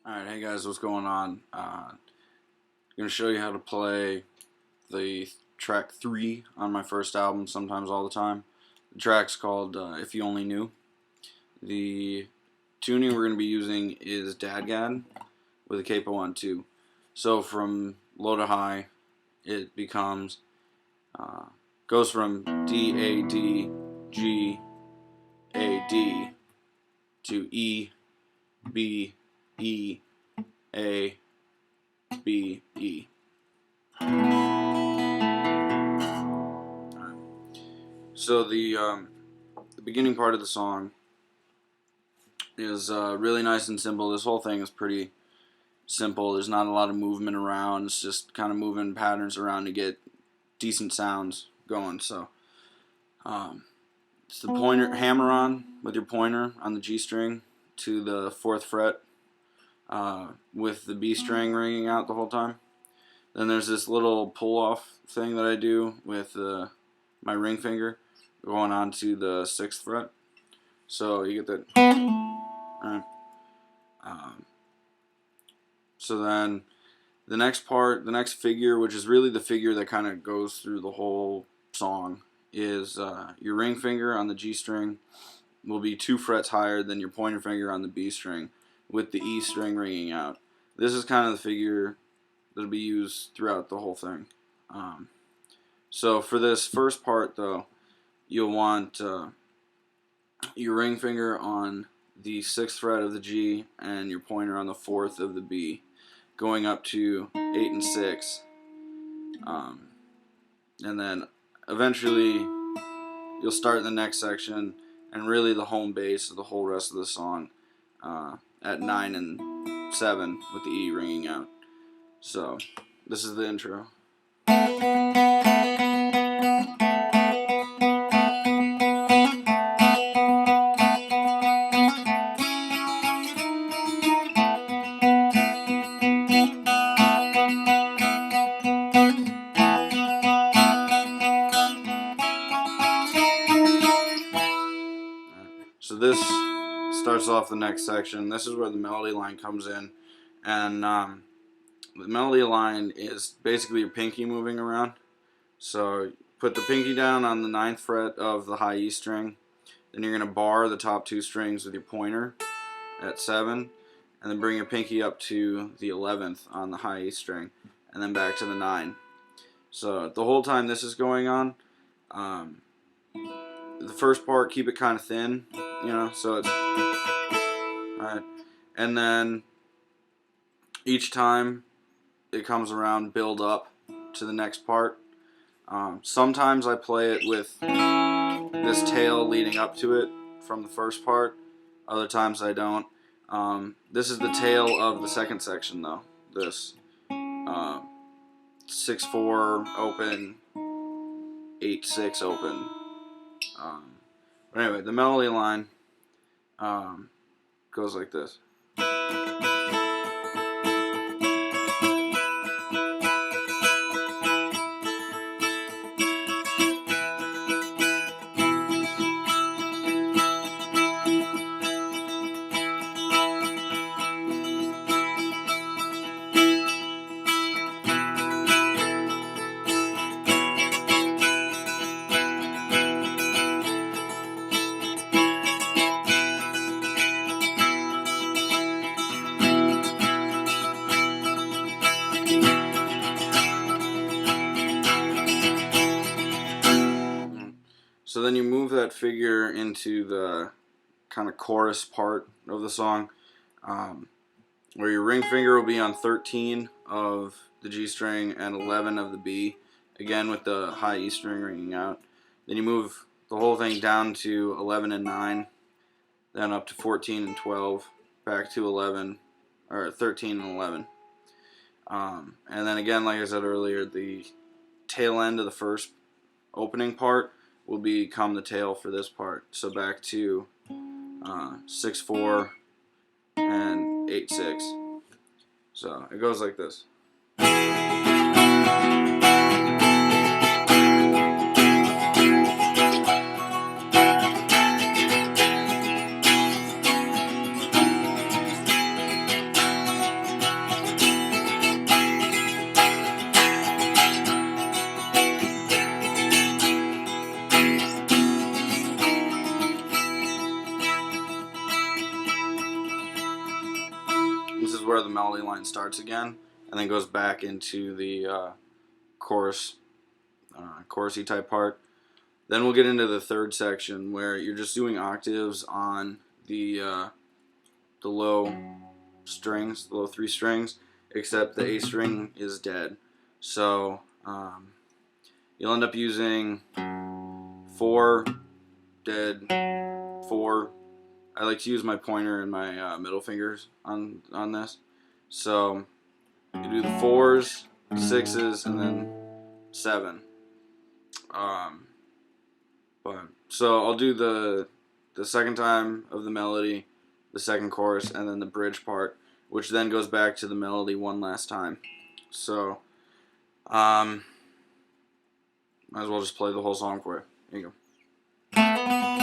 Alright, hey guys, what's going on? I'm going to show you how to play the track 3 on my first album, Sometimes All the Time. The track's called If You Only Knew. The tuning we're going to be using is Dadgad with a capo on 2. So from low to high, it becomes, goes from D, A, D, G, A, D to E, B, E, A, B, E. So the beginning part of the song is really nice and simple. This whole thing is pretty simple. There's not a lot of movement around. It's just kind of moving patterns around to get decent sounds going. So it's the pointer, hammer on with your pointer on the G string to the 4th fret with the B string ringing out the whole time. Then there's this little pull-off thing that I do with my ring finger going on to the 6th fret. So you get that. So then the next part, the next figure, which is really the figure that kind of goes through the whole song, is your ring finger on the G string will be 2 frets higher than your pointer finger on the B string, with the E string ringing out. This is kind of the figure that'll be used throughout the whole thing. So for this first part, though, you'll want your ring finger on the 6th fret of the G and your pointer on the 4th of the B, going up to 8 and 6. And then eventually you'll start the next section, and really the home base of the whole rest of the song at 9 and 7 with the E ringing out. So this is the intro. So this starts off the next section. This is where the melody line comes in, and the melody line is basically your pinky moving around. So put the pinky down on the 9th fret of the high E string, then you're going to bar the top 2 strings with your pointer at 7, and then bring your pinky up to the 11th on the high E string, and then back to the 9. So the whole time this is going on, the first part, keep it kind of thin, you know, so it's alright, and then each time it comes around, build up to the next part. Sometimes I play it with this tail leading up to it from the first part. Other times I don't. This is the tail of the second section, though. This 6-4 open, 8-6 open. But anyway, the melody line goes like this. So then you move that figure into the kind of chorus part of the song, where your ring finger will be on 13 of the G string and 11 of the B, again with the high E string ringing out. Then you move the whole thing down to 11 and 9, then up to 14 and 12, back to 11, or 13 and 11. And then again, like I said earlier, the tail end of the first opening part will become the tail for this part. So back to 6-4 and 8-6. So it goes like this. where the melody line starts again, and then goes back into the chorusy type part. Then we'll get into the third section where you're just doing octaves on the low strings, the low 3 strings, except the A string is dead. So you'll end up using 4 dead, 4. I like to use my pointer and my middle fingers on this. So you do the 4s, 6s, and then 7. So I'll do the second time of the melody, the second chorus, and then the bridge part, which then goes back to the melody one last time. So might as well just play the whole song for you. Here you go.